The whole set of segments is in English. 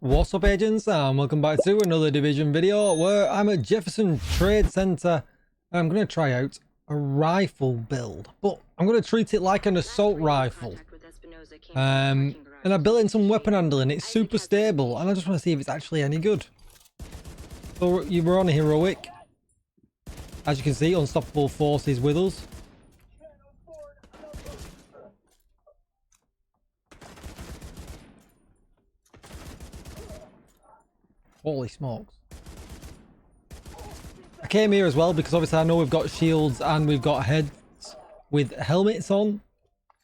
What's up, agents, and welcome back to another Division video where I'm at Jefferson Trade Center and I'm going to try out a rifle build, but I'm going to treat it like an assault rifle. And I built in some weapon handling. It's super stable and I just want to see if it's actually any good. So you were on a heroic. As you can see, unstoppable force is with us. Holy smokes. I came here as well because obviously I know we've got shields and we've got heads with helmets on.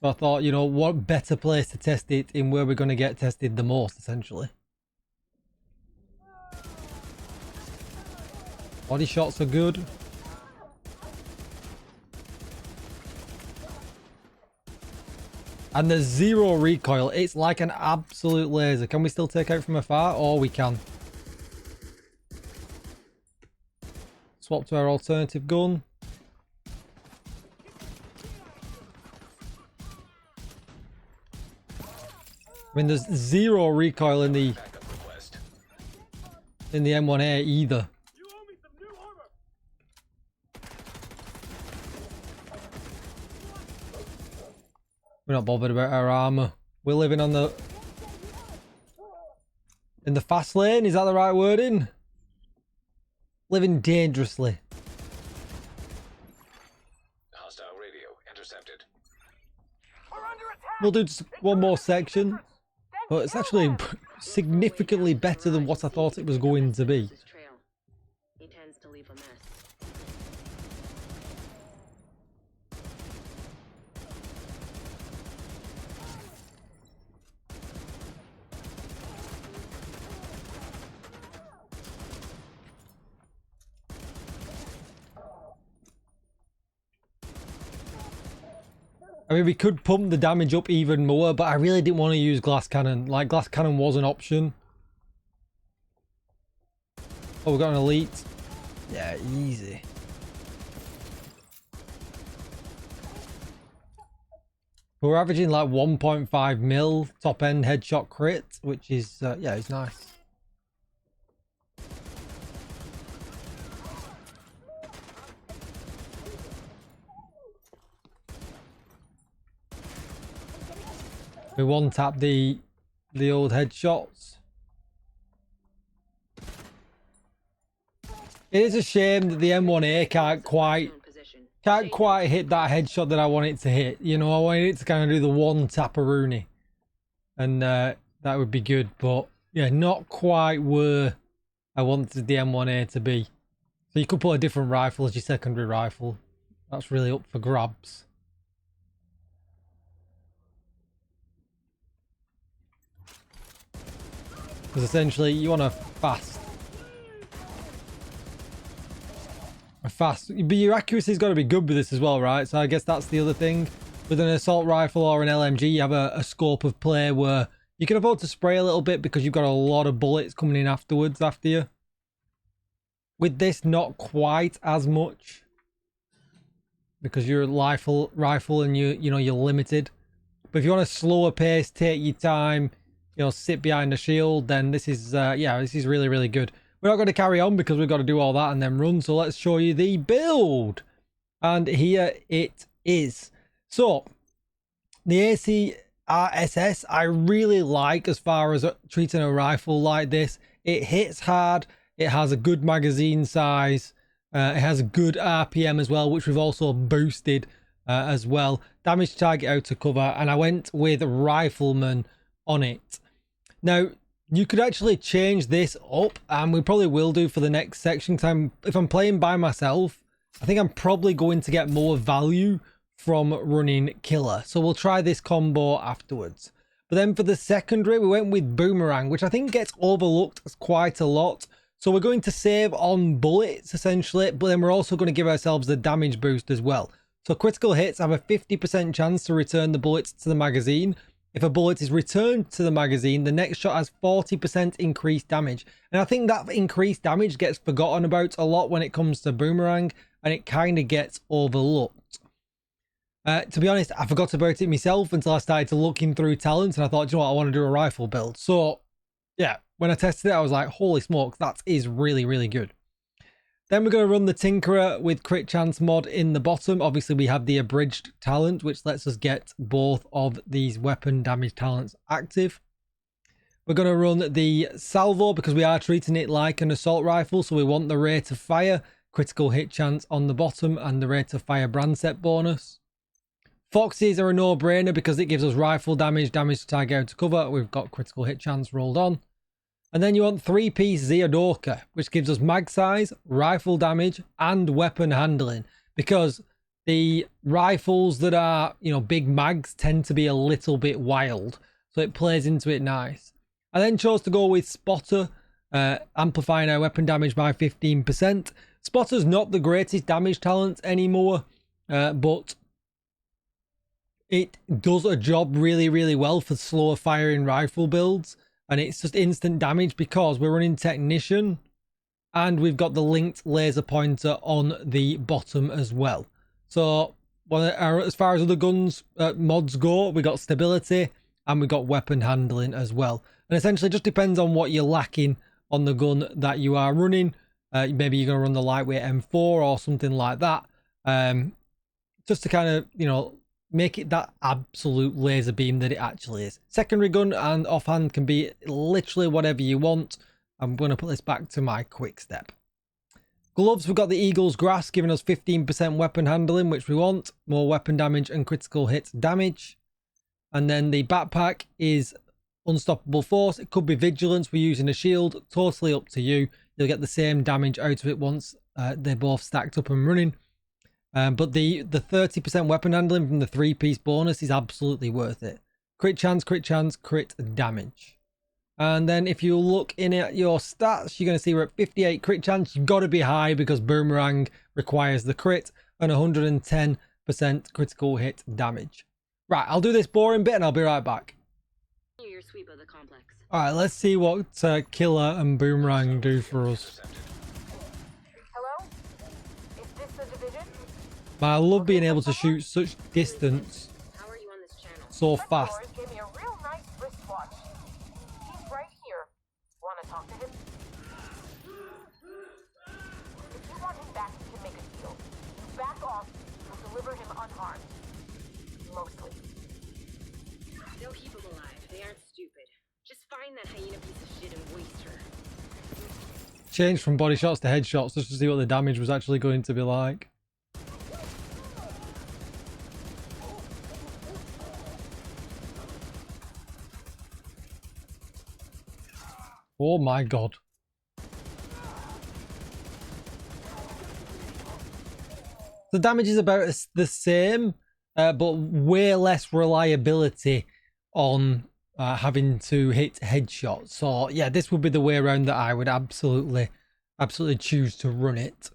So I thought, you know, what better place to test it in where we're going to get tested the most, essentially. Body shots are good. And there's zero recoil. It's like an absolute laser. Can we still take out from afar? Or we can. Swap to our alternative gun. I mean, there's zero recoil in the M1A either. We're not bothered about our armor. We're living on in the fast lane. Is that the right wording? Living dangerously. Hostile radio intercepted. We'll do just one more section, but it's actually significantly better than what I thought it was going to be. He tends to leave a mess. I mean, we could pump the damage up even more, but I really didn't want to use glass cannon. Like, glass cannon was an option. Oh, we've got an elite. Yeah, easy. We're averaging like 1.5 mil top end headshot crit, which is, yeah, it's nice. We one tap the old headshots. It is a shame that the M1A can't quite hit that headshot that I want it to hit. You know, I wanted it to kind of do the one tap-a-rooney, and that would be good. But yeah, not quite where I wanted the M1A to be. So you could put a different rifle as your secondary rifle. That's really up for grabs. Because essentially you want a fast, but your accuracy's got to be good with this as well, right? So I guess that's the other thing. With an assault rifle or an LMG, you have a scope of play where you can afford to spray a little bit because you've got a lot of bullets coming in afterwards after you. With this, not quite as much, because you're a rifle and you know, you're limited. But if you want a slower pace, take your time, you know, sit behind the shield, then this is, yeah, this is really, really good. We're not going to carry on because we've got to do all that and then run. So let's show you the build. And here it is. So the ACRSS, I really like as far as treating a rifle like this. It hits hard. It has a good magazine size. It has a good RPM as well, which we've also boosted as well. Damage target out to cover. And I went with Rifleman on it. Now, you could actually change this up, and we probably will do for the next section. Because if I'm playing by myself, I think I'm probably going to get more value from running Killer. So we'll try this combo afterwards. But then for the secondary, we went with Boomerang, which I think gets overlooked quite a lot. So we're going to save on bullets, essentially, but then we're also going to give ourselves the damage boost as well. So critical hits have a 50% chance to return the bullets to the magazine. If a bullet is returned to the magazine, the next shot has 40% increased damage. And I think that increased damage gets forgotten about a lot when it comes to Boomerang, and it kind of gets overlooked. To be honest, I forgot about it myself until I started to looking through talents, and I thought, you know what, I want to do a rifle build. So, yeah, when I tested it, I was like, holy smoke, that is really, really good. Then we're going to run the Tinkerer with crit chance mod in the bottom. Obviously, we have the abridged talent, which lets us get both of these weapon damage talents active. We're going to run the Salvo because we are treating it like an assault rifle. So we want the rate of fire, critical hit chance on the bottom, and the rate of fire brand set bonus. Foxes are a no-brainer because it gives us rifle damage, damage to target out to cover. We've got critical hit chance rolled on. And then you want 3-piece Zeodoka, which gives us mag size, rifle damage, and weapon handling. Because the rifles that are, you know, big mags tend to be a little bit wild. So it plays into it nice. I then chose to go with Spotter, amplifying our weapon damage by 15%. Spotter's not the greatest damage talent anymore, but it does a job really, really well for slower firing rifle builds. And it's just instant damage because we're running Technician and we've got the linked laser pointer on the bottom as well. So as far as other guns mods go, we got stability and we got weapon handling as well. And essentially it just depends on what you're lacking on the gun that you are running. Maybe you're going to run the lightweight M4 or something like that. Just to kind of, you know, make it that absolute laser beam that it actually is. Secondary gun and offhand can be literally whatever you want. I'm going to put this back to my quick step. Gloves, we've got the Eagle's Grasp giving us 15% weapon handling, which we want. More weapon damage and critical hit damage. And then the backpack is Unstoppable Force. It could be Vigilance. We're using a shield. Totally up to you. You'll get the same damage out of it once they're both stacked up and running. But the 30% weapon handling from the 3-piece bonus is absolutely worth it. Crit chance, crit damage. And then if you look in at your stats, you're going to see we're at 58 crit chance. You've got to be high because Boomerang requires the crit, and 110% critical hit damage. Right, I'll do this boring bit and I'll be right back. Your sweep of the complex. Alright, let's see what Killer and Boomerang do for us. Hello? Is this the division? Man, I love being able to shoot such distance How are you on this channel? so That fast. Boris gave me a real nice wristwatch. He's right here. Want to talk to him? If you want him back, we can make a deal. You back off, we'll deliver him unharmed. Mostly. They'll keep him alive. They aren't stupid. Just find that hyena piece of shit and waste her. Change from body shots to headshots just to see what the damage was actually going to be like. Oh my god. The damage is about the same, but way less reliability on having to hit headshots. So yeah, this would be the way around that I would absolutely choose to run it.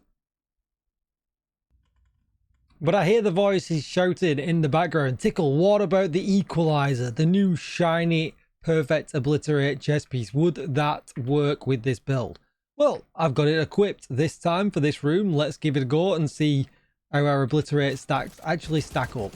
But I hear the voices shouted in the background. Tickle, what about the equalizer? The new shiny perfect obliterate chest piece. Would that work with this build? Well, I've got it equipped this time for this room. Let's give it a go and see how our obliterate stacks actually stack up.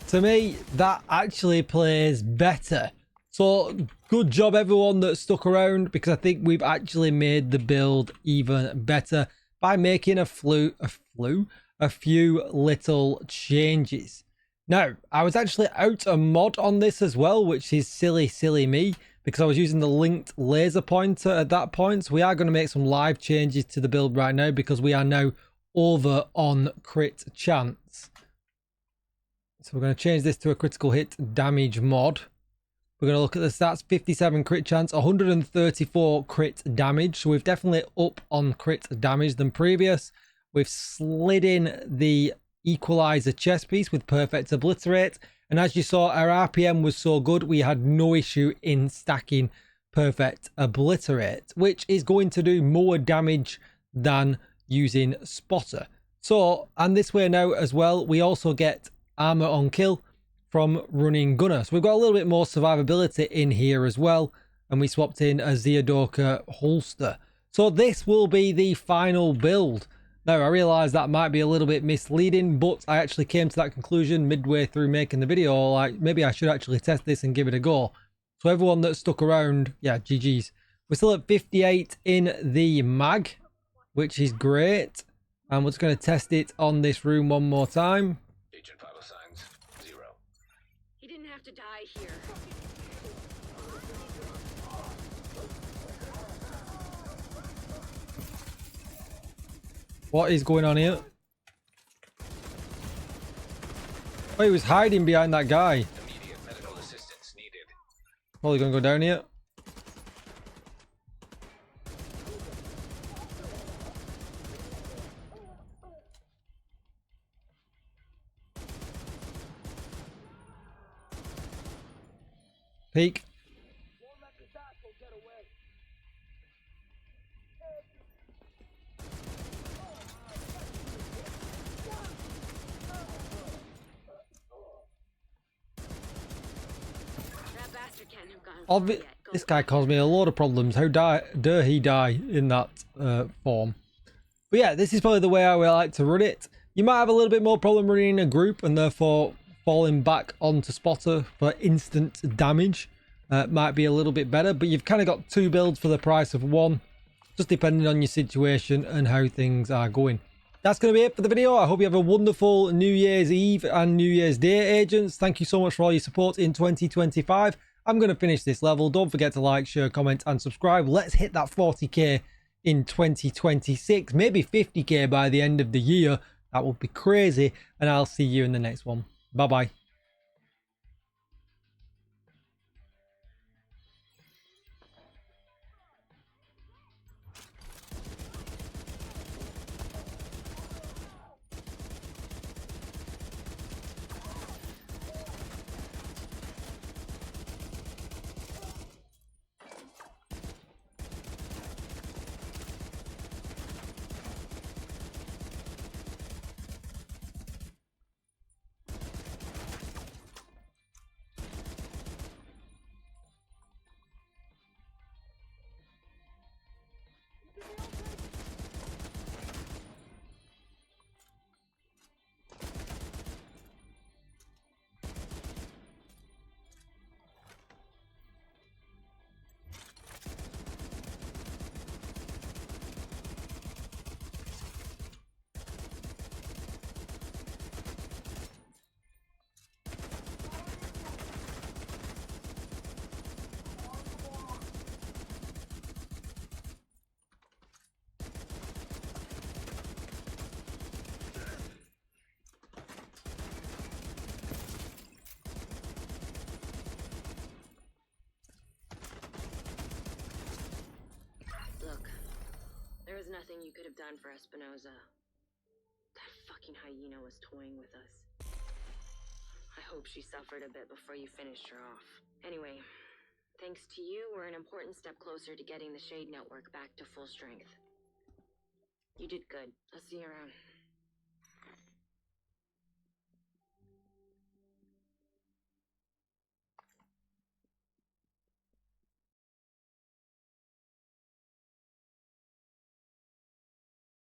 To me, that actually plays better. So good job everyone that stuck around, because I think we've actually made the build even better by making a few little changes. Now, I was actually out a mod on this as well, which is silly me, because I was using the linked laser pointer at that point. So we are going to make some live changes to the build right now because we are now over on crit chance. So we're going to change this to a critical hit damage mod. We're going to look at the stats. 57 crit chance, 134 crit damage. So we've definitely up on crit damage than previous. We've slid in the equalizer chest piece with perfect obliterate. And as you saw, our RPM was so good, we had no issue in stacking Perfect Obliterate, which is going to do more damage than using Spotter. So, and this way now as well, we also get armor on kill from running Gunner. So we've got a little bit more survivability in here as well. And we swapped in a Zeodoka holster. So this will be the final build. Now, I realise that might be a little bit misleading, but I actually came to that conclusion midway through making the video. Like, maybe I should actually test this and give it a go. So everyone that stuck around, yeah, GG's. We're still at 58 in the mag, which is great. And we're just going to test it on this room one more time. Agent vital signs 0. He didn't have to die here. What is going on here? Oh, he was hiding behind that guy. Immediate medical assistance needed. Probably going to go down here. Peek. That bastard can't have gone far yet. Go This guy caused me a lot of problems. How dare he die in that form? But yeah, this is probably the way I would like to run it. You might have a little bit more problem running in a group and therefore falling back onto Spotter for instant damage. Might be a little bit better, but you've kind of got two builds for the price of one, just depending on your situation and how things are going. That's going to be it for the video. I hope you have a wonderful New Year's Eve and New Year's Day, agents. Thank you so much for all your support in 2025. I'm going to finish this level. Don't forget to like, share, comment, and subscribe. Let's hit that 40k in 2026, maybe 50k by the end of the year. That would be crazy. And I'll see you in the next one. Bye-bye. There was nothing you could have done for Espinosa. That fucking hyena was toying with us. I hope she suffered a bit before you finished her off. Anyway, thanks to you, we're an important step closer to getting the Shade Network back to full strength. You did good. I'll see you around.